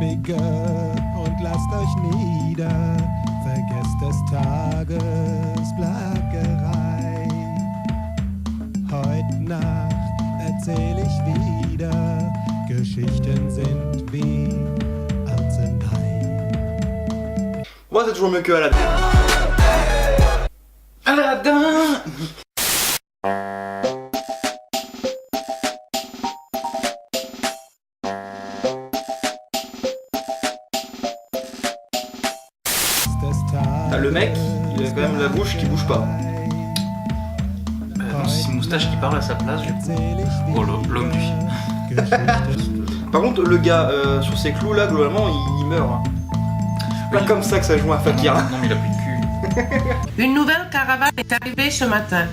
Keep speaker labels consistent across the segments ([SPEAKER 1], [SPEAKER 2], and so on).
[SPEAKER 1] Schmiege und lasst euch nieder. Vergesst des Tages Plackerei. Heut Nacht erzähl ich wieder, Geschichten sind wie Arznei.
[SPEAKER 2] Moi c'est toujours mieux que Aladdin. Aladdin. Ah, le mec, il a quand même la bouche qui bouge pas.
[SPEAKER 3] Non, c'est une moustache qui parle à sa place, du coup. Oh, l'homme du film.
[SPEAKER 2] Par contre, le gars sur ses clous là, globalement, il meurt. Hein. Pas comme ça que ça joue un fakir.
[SPEAKER 3] Non, mais il a plus de cul.
[SPEAKER 4] Une nouvelle caravane est arrivée ce matin.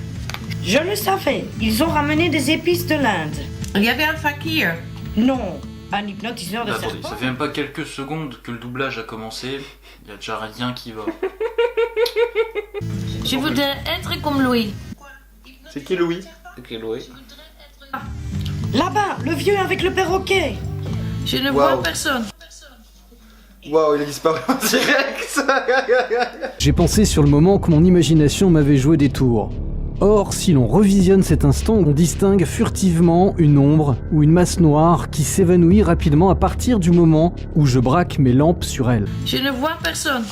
[SPEAKER 5] Je le savais, ils ont ramené des épices de l'Inde.
[SPEAKER 4] Il y avait un fakir.
[SPEAKER 5] Non, un hypnotiseur de
[SPEAKER 3] Attendez,
[SPEAKER 5] serpent.
[SPEAKER 3] ça fait même pas quelques secondes que le doublage a commencé. Il y a déjà rien qui va.
[SPEAKER 6] Je voudrais être comme lui.
[SPEAKER 2] C'est qui Louis?
[SPEAKER 3] Ok, Louis.
[SPEAKER 5] Là-bas, le vieux avec le perroquet.
[SPEAKER 6] Je ne
[SPEAKER 2] Wow.
[SPEAKER 6] vois personne.
[SPEAKER 2] Waouh, il a disparu en direct.
[SPEAKER 7] J'ai pensé sur le moment que mon imagination m'avait joué des tours. Or, si l'on revisionne cet instant, on distingue furtivement une ombre ou une masse noire qui s'évanouit rapidement à partir du moment où je braque mes lampes sur elle.
[SPEAKER 6] Je ne vois personne.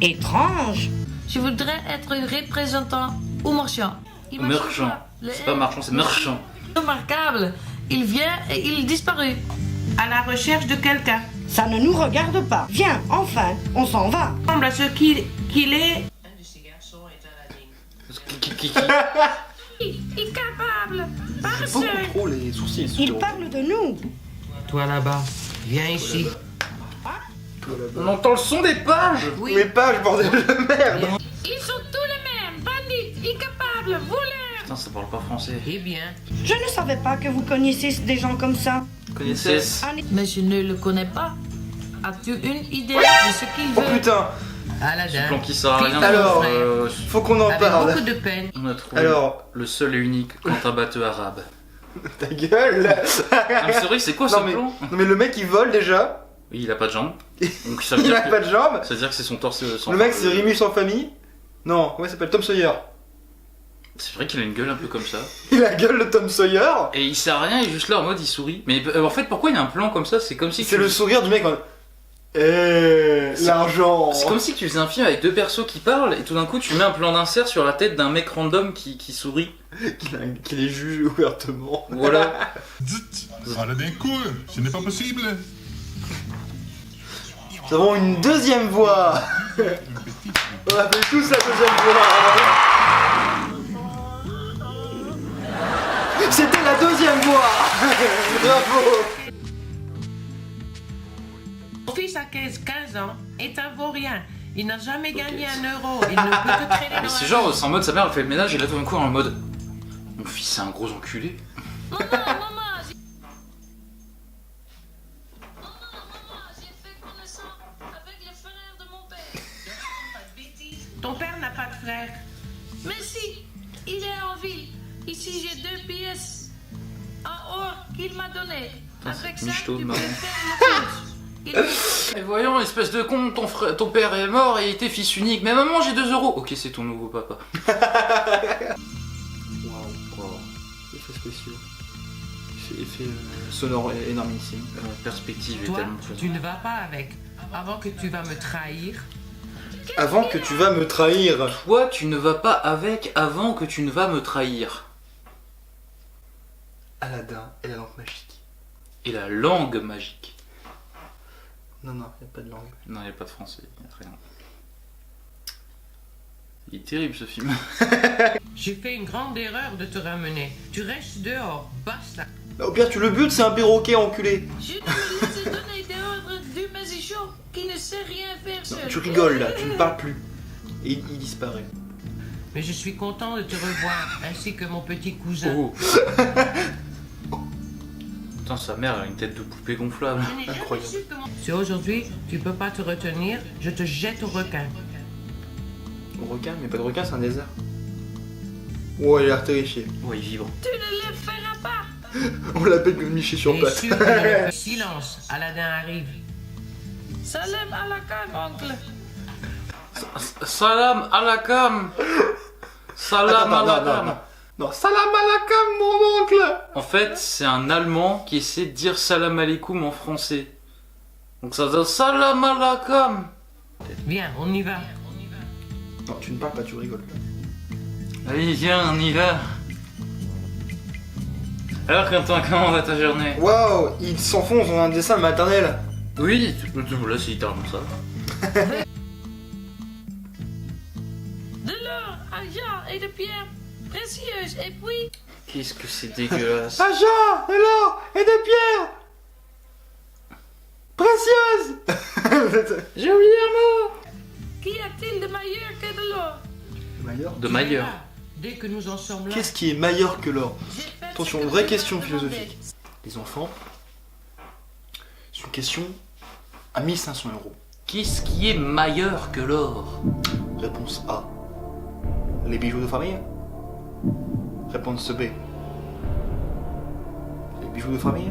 [SPEAKER 5] Étrange.
[SPEAKER 6] Je voudrais être représentant ou marchand.
[SPEAKER 3] Marchand. C'est pas marchand, c'est marchand.
[SPEAKER 6] Remarquable. Il vient et il disparut.
[SPEAKER 4] À la recherche de quelqu'un.
[SPEAKER 5] Ça ne nous regarde pas. Viens, enfin, on s'en va.
[SPEAKER 4] Semble à ce qu'il est. Un de ces garçons est Aladdin.
[SPEAKER 6] Incapable.
[SPEAKER 2] Beaucoup trop les sourcils.
[SPEAKER 5] Il parle de nous.
[SPEAKER 4] Toi là-bas, viens ici.
[SPEAKER 3] On entend le son des pages.
[SPEAKER 4] Oui.
[SPEAKER 2] Mais pages, bordel de merde.
[SPEAKER 6] Ils sont tous les mêmes. Bandits, incapables, voleurs.
[SPEAKER 3] Putain, ça parle pas français.
[SPEAKER 4] Eh bien,
[SPEAKER 5] Je ne savais pas que vous connaissiez des gens comme ça.
[SPEAKER 2] Connaissez?
[SPEAKER 6] Mais je ne le connais pas. As-tu une idée de ce qu'il
[SPEAKER 2] Oh
[SPEAKER 6] veut?
[SPEAKER 2] putain.
[SPEAKER 4] Aladdin.
[SPEAKER 3] Plan qui sert à rien.
[SPEAKER 2] Alors,
[SPEAKER 3] Euh,
[SPEAKER 2] faut qu'on en
[SPEAKER 4] Avec
[SPEAKER 2] parle.
[SPEAKER 4] beaucoup de peine.
[SPEAKER 3] on a trouvé
[SPEAKER 2] Alors,
[SPEAKER 3] le seul et unique contre-batteux arabe.
[SPEAKER 2] ta gueule.
[SPEAKER 3] Ah, mais c'est vrai, c'est quoi ce
[SPEAKER 2] Non mais,
[SPEAKER 3] plan?
[SPEAKER 2] non mais le mec il vole déjà.
[SPEAKER 3] Oui, il a pas de jambes. Donc ça veut
[SPEAKER 2] Il
[SPEAKER 3] dire
[SPEAKER 2] a
[SPEAKER 3] que,
[SPEAKER 2] pas de jambes.
[SPEAKER 3] ça veut dire que c'est son torse sans.
[SPEAKER 2] Le mec c'est Rémus en famille. Non, comment il s'appelle? Tom Sawyer.
[SPEAKER 3] C'est vrai qu'il a une gueule un peu comme ça.
[SPEAKER 2] Il a la gueule de Tom Sawyer.
[SPEAKER 3] Et il sert à rien, il est juste là en mode il sourit. Mais en fait, pourquoi il y a un plan comme ça? C'est comme si
[SPEAKER 2] C'est
[SPEAKER 3] tu...
[SPEAKER 2] le sourire du mec en... l'argent.
[SPEAKER 3] C'est comme si tu faisais un film avec deux persos qui parlent et tout d'un coup tu mets un plan d'insert sur la tête d'un mec random qui sourit.
[SPEAKER 2] Qu'il est jugé ouvertement.
[SPEAKER 3] Voilà.
[SPEAKER 8] Dites, Aladdin court, ce n'est pas possible.
[SPEAKER 2] Nous avons une deuxième voix. On appelle tous la deuxième voix. C'était la deuxième voix. Bravo.
[SPEAKER 4] Mon fils à 15 ans est un vaurien. Il n'a jamais gagné un euro. Il ne peut que traîner dans
[SPEAKER 3] Mais c'est
[SPEAKER 4] la
[SPEAKER 3] genre, c'est en mode sa mère elle fait le ménage et là tout d'un coup en mode mon fils c'est un gros enculé.
[SPEAKER 6] Maman, maman, j'ai fait connaissance avec le frère de mon père.
[SPEAKER 4] Ton père n'a pas de frère.
[SPEAKER 6] Mais si, il est en ville. Ici, j'ai 2 pièces en or qu'il m'a donné.
[SPEAKER 3] Putain,
[SPEAKER 6] Avec
[SPEAKER 3] c'est
[SPEAKER 6] ça,
[SPEAKER 3] michto,
[SPEAKER 6] tu peux
[SPEAKER 3] maman.
[SPEAKER 6] faire le plus.
[SPEAKER 3] Et voyons, espèce de con, ton père est mort et il était fils unique. Mais maman, j'ai 2 euros. Ok, c'est ton nouveau papa.
[SPEAKER 2] Waouh. Effets spéciaux. Effet sonore énormissime.
[SPEAKER 3] La perspective est
[SPEAKER 4] Toi,
[SPEAKER 3] tellement
[SPEAKER 4] tu ne vas pas avec. Avant que tu vas me trahir.
[SPEAKER 2] Avant que tu vas me trahir.
[SPEAKER 3] Toi, tu ne vas pas avec avant que tu ne vas me trahir.
[SPEAKER 2] Aladdin et la lampe magique.
[SPEAKER 3] Et la langue magique.
[SPEAKER 2] Non, non, y a pas de langue.
[SPEAKER 3] Non, il n'y a pas de français, il n'y a rien. Il est terrible ce film.
[SPEAKER 4] J'ai fait une grande erreur de te ramener. Tu restes dehors. Basta.
[SPEAKER 2] Au pire, tu le butes, c'est un perroquet enculé.
[SPEAKER 6] Je ne me laisse donner des ordres du magician qui ne sait rien faire
[SPEAKER 2] Non,
[SPEAKER 6] seul.
[SPEAKER 2] tu rigoles là, tu ne parles plus. Et il disparaît.
[SPEAKER 4] Mais je suis content de te revoir, ainsi que mon petit cousin.
[SPEAKER 3] Oh. Putain, sa mère elle a une tête de poupée gonflable.
[SPEAKER 4] Je n'ai jamais
[SPEAKER 2] Incroyable.
[SPEAKER 4] su comment- Si aujourd'hui, tu peux pas te retenir, je te jette au requin.
[SPEAKER 2] Au requin, mais pas de requin, c'est un désert. Ouais, il a l'air terrifié.
[SPEAKER 3] Ouais, il vibre.
[SPEAKER 6] Tu ne le feras pas.
[SPEAKER 2] On l'appelle comme Miché sur
[SPEAKER 4] Et
[SPEAKER 2] pattes.
[SPEAKER 4] sûr que je le fais. Silence, Aladdin arrive.
[SPEAKER 6] Salam à la cam, oncle.
[SPEAKER 3] Salam à la cam. Salam à la cam.
[SPEAKER 2] Non, salam alaikum, mon oncle.
[SPEAKER 3] En fait, c'est un Allemand qui essaie de dire salam alaikum en français. Donc ça donne salam alaikum.
[SPEAKER 4] Bien, on y va.
[SPEAKER 2] Non, tu ne parles pas, tu rigoles.
[SPEAKER 3] Allez, viens, on y va. Alors, Quentin, comment va ta journée?
[SPEAKER 2] Waouh, il s'enfonce dans un dessin maternel.
[SPEAKER 3] Oui, là, c'est littéralement ça.
[SPEAKER 6] De l'or, argent et de pierres précieuses. Et puis,
[SPEAKER 3] Qu'est-ce que c'est dégueulasse.
[SPEAKER 2] Argent, de l'or et des pierres précieuses.
[SPEAKER 3] J'ai oublié un mot.
[SPEAKER 6] qu'y a-t-il de meilleur que de l'or?
[SPEAKER 2] Meilleur.
[SPEAKER 3] De Mailleur.
[SPEAKER 4] Dès que nous en sommes là.
[SPEAKER 2] Qu'est-ce qui est meilleur que l'or?
[SPEAKER 6] J'ai fait
[SPEAKER 2] Attention,
[SPEAKER 6] ce que
[SPEAKER 2] vraie
[SPEAKER 6] tu
[SPEAKER 2] question
[SPEAKER 6] m'as demandé.
[SPEAKER 2] philosophique. Les enfants, c'est une question à 1500 €.
[SPEAKER 3] Qu'est-ce qui est meilleur que l'or?
[SPEAKER 2] Réponse A. Les bijoux de famille. Réponse B. Les bijoux de famille.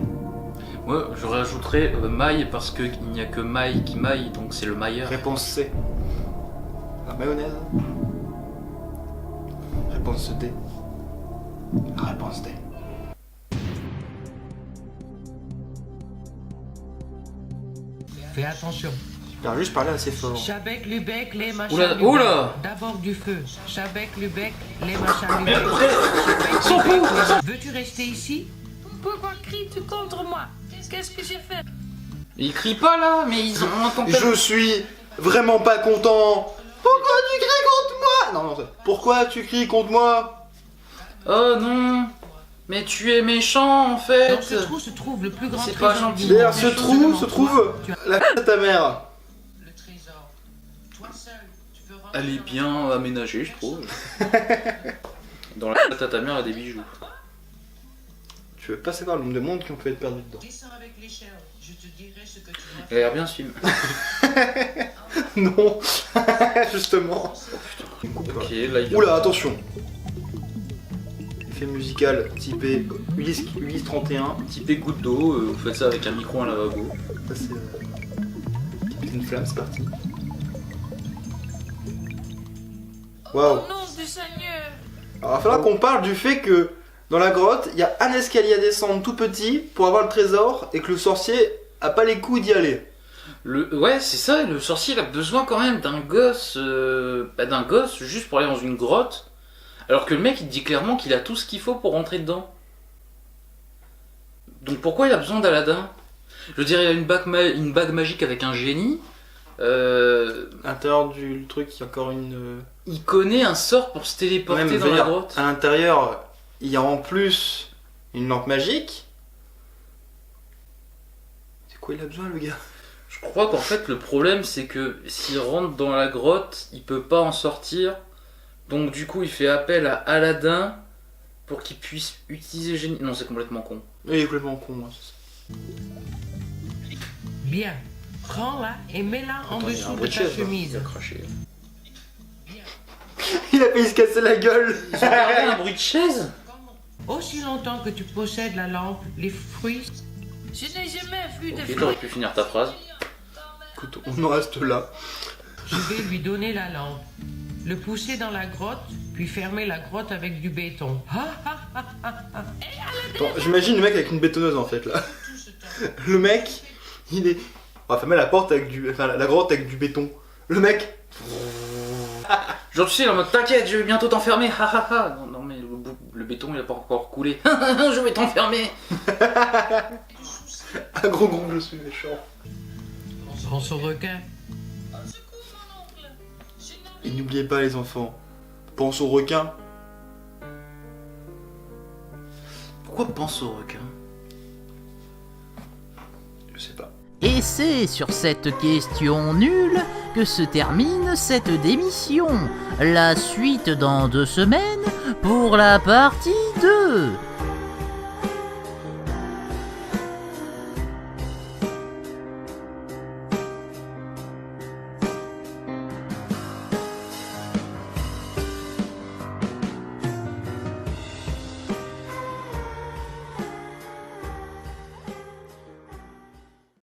[SPEAKER 3] Moi, je rajouterais maille parce qu'il n'y a que maille qui maille, donc c'est le meilleur.
[SPEAKER 2] Réponse C. La mayonnaise. Réponse D. La réponse D.
[SPEAKER 4] Fais attention.
[SPEAKER 2] J'ai juste parlé assez fort.
[SPEAKER 4] Chabek, Lubec, les machins.
[SPEAKER 3] Oula,
[SPEAKER 4] Lubec.
[SPEAKER 3] oula.
[SPEAKER 4] D'abord du feu. Chabek, Lubec, les machins. Lubec. Chabek, Lubec, veux-tu rester ici?
[SPEAKER 6] Pourquoi cries-tu contre moi? Qu'est-ce que j'ai fait?
[SPEAKER 3] Ils crient pas là, mais ils ont entendu.
[SPEAKER 2] Je suis vraiment pas content. Pourquoi tu cries contre moi? Non, non, ça. Pourquoi tu cries contre moi?
[SPEAKER 3] Oh non, mais tu es méchant en fait.
[SPEAKER 4] Dans ce trou se trouve le plus grand
[SPEAKER 3] C'est
[SPEAKER 4] trésor
[SPEAKER 3] pas gentil.
[SPEAKER 4] du monde.
[SPEAKER 2] Derrière ce trou se trouve
[SPEAKER 4] Tu as
[SPEAKER 2] la de ta mère.
[SPEAKER 4] le trésor. Toi seul, tu peux rentrer
[SPEAKER 3] Elle est
[SPEAKER 4] dans la
[SPEAKER 3] bien aménagée, je trouve. Dans la tête à ta mère, il y a des bijoux.
[SPEAKER 2] Tu veux pas savoir le nombre de monde qui ont pu être perdus dedans.
[SPEAKER 4] Descends avec l'échelle. Je te dirai ce que tu dois
[SPEAKER 3] Il a l'air bien ce film.
[SPEAKER 2] Non, justement.
[SPEAKER 3] Ok, là il
[SPEAKER 2] Oula, attention. Effet musical typé Ulysse 31.
[SPEAKER 3] typé goutte d'eau, vous faites ça avec un micro, un lavabo.
[SPEAKER 2] Ça c'est Capitaine Flamme, c'est parti. Waouh.
[SPEAKER 6] Au nom du Seigneur.
[SPEAKER 2] Alors, il va falloir qu'on parle du fait que dans la grotte, il y a un escalier à descendre tout petit pour avoir le trésor et que le sorcier a pas les coups d'y aller.
[SPEAKER 3] Ouais, c'est ça, le sorcier il a besoin quand même d'un gosse, juste pour aller dans une grotte. Alors que le mec il dit clairement qu'il a tout ce qu'il faut pour rentrer dedans. Donc pourquoi il a besoin d'Aladin? Je veux dire, il a une bague magique avec un génie.
[SPEAKER 2] À l'intérieur du truc, il y a encore une.
[SPEAKER 3] Il connaît un sort pour se téléporter
[SPEAKER 2] Même,
[SPEAKER 3] dans la grotte.
[SPEAKER 2] à l'intérieur, il y a en plus une lampe magique. C'est quoi il a besoin, le gars?
[SPEAKER 3] Je crois qu'en fait le problème c'est que s'il rentre dans la grotte, il peut pas en sortir. Donc du coup il fait appel à Aladin pour qu'il puisse utiliser le génie. Non, c'est complètement con.
[SPEAKER 2] Il est complètement con, moi.
[SPEAKER 4] Bien. Prends-la et mets-la en
[SPEAKER 2] Attends, il y a un
[SPEAKER 4] dessous de
[SPEAKER 2] bruit de
[SPEAKER 4] ta
[SPEAKER 2] chaise, là.
[SPEAKER 4] chemise.
[SPEAKER 3] Il a craché.
[SPEAKER 2] Il a failli se casser la gueule.
[SPEAKER 3] Ils ont gardé un bruit de chaise.
[SPEAKER 4] Aussi longtemps que tu possèdes la lampe, les fruits.
[SPEAKER 6] Je n'ai jamais vu de
[SPEAKER 3] Ok,
[SPEAKER 6] fruits.
[SPEAKER 3] t'aurais pu finir ta phrase.
[SPEAKER 2] Écoute, on en reste là.
[SPEAKER 4] Je vais lui donner la lampe, le pousser dans la grotte, puis fermer la grotte avec du béton.
[SPEAKER 2] Attends, j'imagine le mec avec une bétonneuse en fait là. Le mec, il est. On va fermer la porte avec du. Enfin, la grotte avec du béton. Le mec.
[SPEAKER 3] Genre tu sais, il est en mode t'inquiète, je vais bientôt t'enfermer. Ha ha ha. Non, non mais le béton il a pas encore coulé. Je vais t'enfermer.
[SPEAKER 2] Un gros groupe, je suis méchant.
[SPEAKER 4] Pense au requin.
[SPEAKER 6] Au secours, mon oncle. Je n'en
[SPEAKER 2] Et n'oubliez pas les enfants, pense au requin.
[SPEAKER 3] Pourquoi pense au requin?
[SPEAKER 2] Je sais pas.
[SPEAKER 9] Et c'est sur cette question nulle que se termine cette démission. La suite dans 2 semaines pour la partie 2.